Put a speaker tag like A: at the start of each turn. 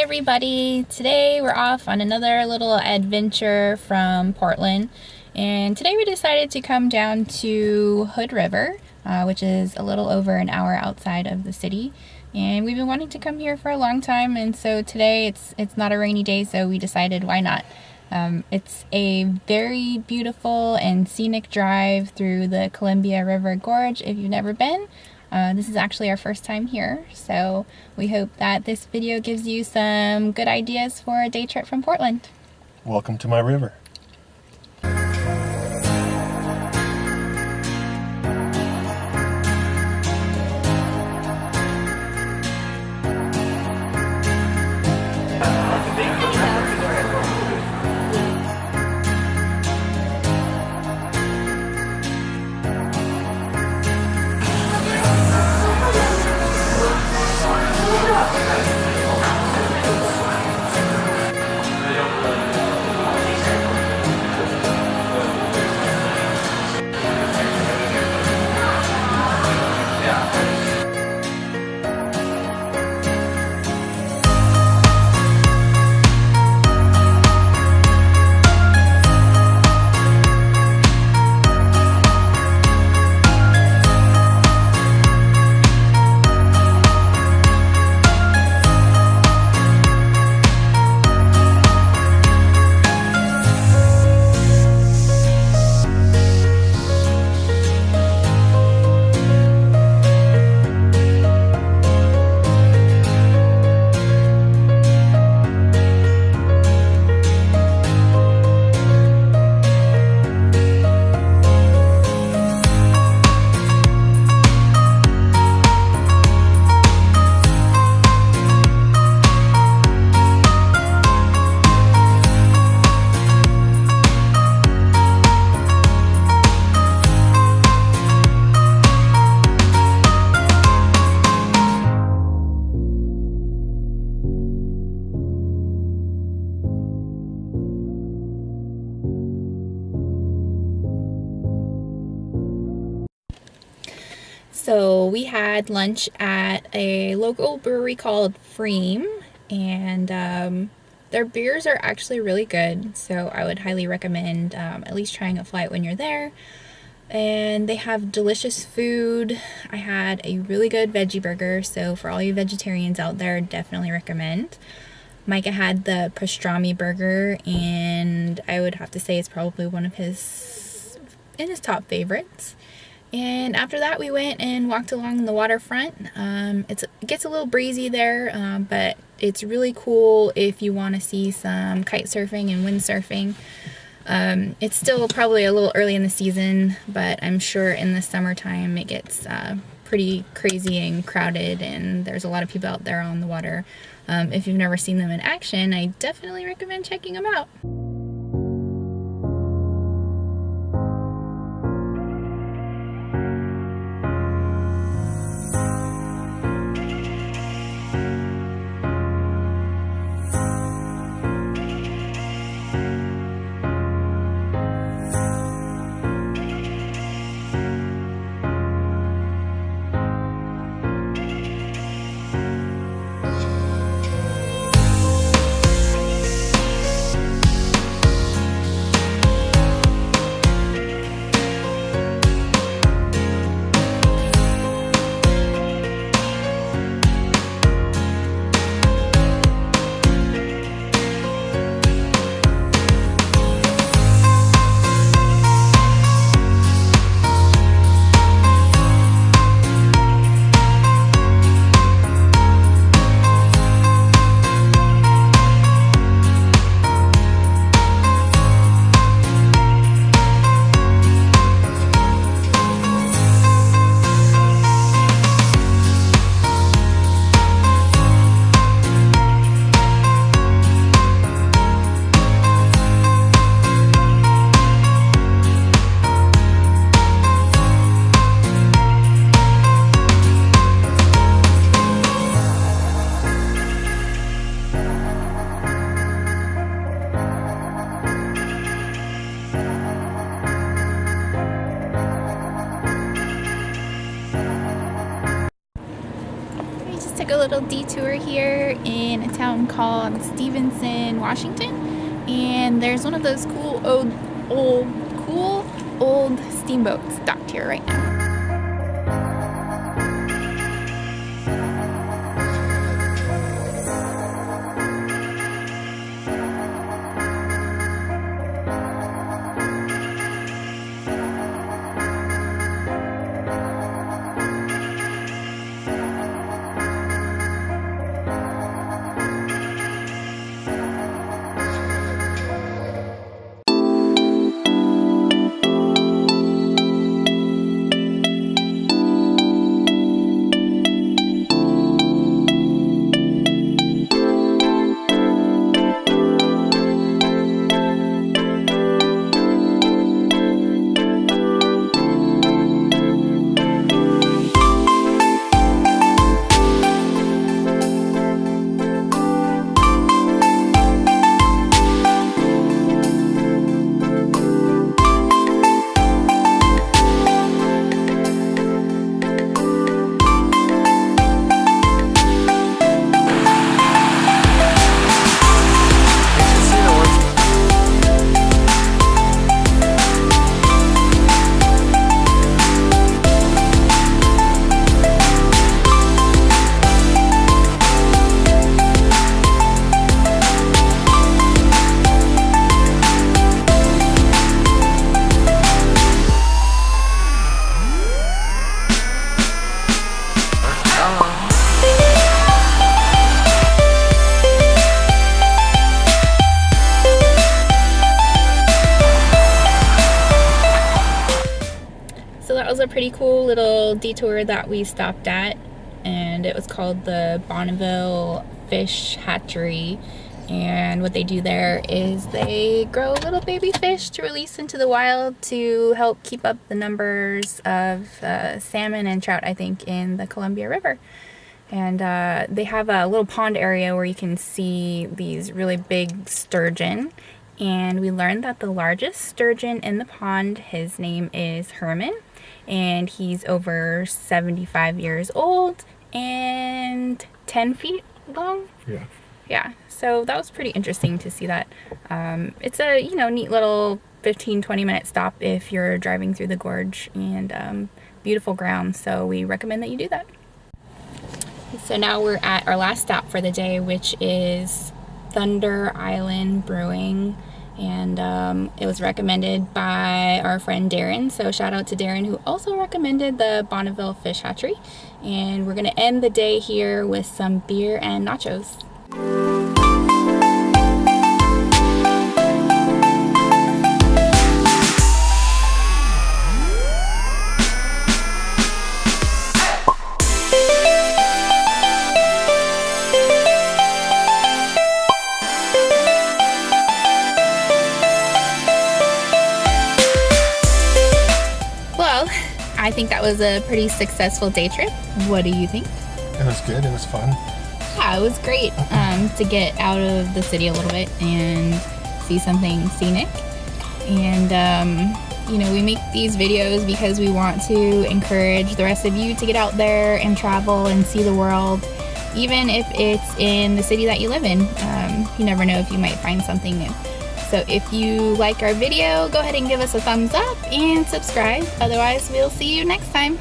A: everybody! Today we're off on another little adventure from Portland, and today we decided to come down to Hood River, which is a little over an hour outside of the city, and we've been wanting to come here for a long time, and so today it's not a rainy day, so we decided why not. It's a very beautiful and scenic drive through the Columbia River Gorge if you've never been. This is actually our first time here, so we hope that this video gives you some good ideas for a day trip from Portland.
B: Welcome to my river.
A: So we had lunch at a local brewery called pFriem, and their beers are actually really good, so I would highly recommend at least trying a flight when you're there. And they have delicious food. I had a really good veggie burger, so for all you vegetarians out there, definitely recommend. Micah had the pastrami burger, and I would have to say it's probably one of his top favorites. And after that, we went and walked along the waterfront. It gets a little breezy there, but it's really cool if you want to see some kite surfing and windsurfing. It's still probably a little early in the season, but I'm sure in the summertime it gets pretty crazy and crowded, and there's a lot of people out there on the water. If you've never seen them in action, I definitely recommend checking them out. a little detour here in a town called Evensen, Washington, and there's one of those cool old steamboats docked here right now. That was a pretty cool little detour that we stopped at, and it was called the Bonneville Fish Hatchery. And what they do there is they grow little baby fish to release into the wild to help keep up the numbers of salmon and trout, I think, in the Columbia River. And they have a little pond area where you can see these really big sturgeon. And we learned that the largest sturgeon in the pond, his name is Herman, and he's over 75 years old and 10 feet long. Yeah, so that was pretty interesting to see that. It's a, neat little 15-20 minute stop if you're driving through the gorge, and beautiful ground, so we recommend that you do that. So now we're at our last stop for the day, which is Thunder Island Brewing, and it was recommended by our friend Darren, so shout out to Darren, who also recommended the Bonneville Fish Hatchery. And we're gonna end the day here with some beer and nachos. I think that was a pretty successful day trip. What do you think?
B: It was good. It was fun.
A: Yeah, it was great to get out of the city a little bit and see something scenic. And, we make these videos because we want to encourage the rest of you to get out there and travel and see the world, even if it's in the city that you live in. You never know if you might find something new. So if you like our video, go ahead and give us a thumbs up and subscribe. Otherwise, we'll see you next time.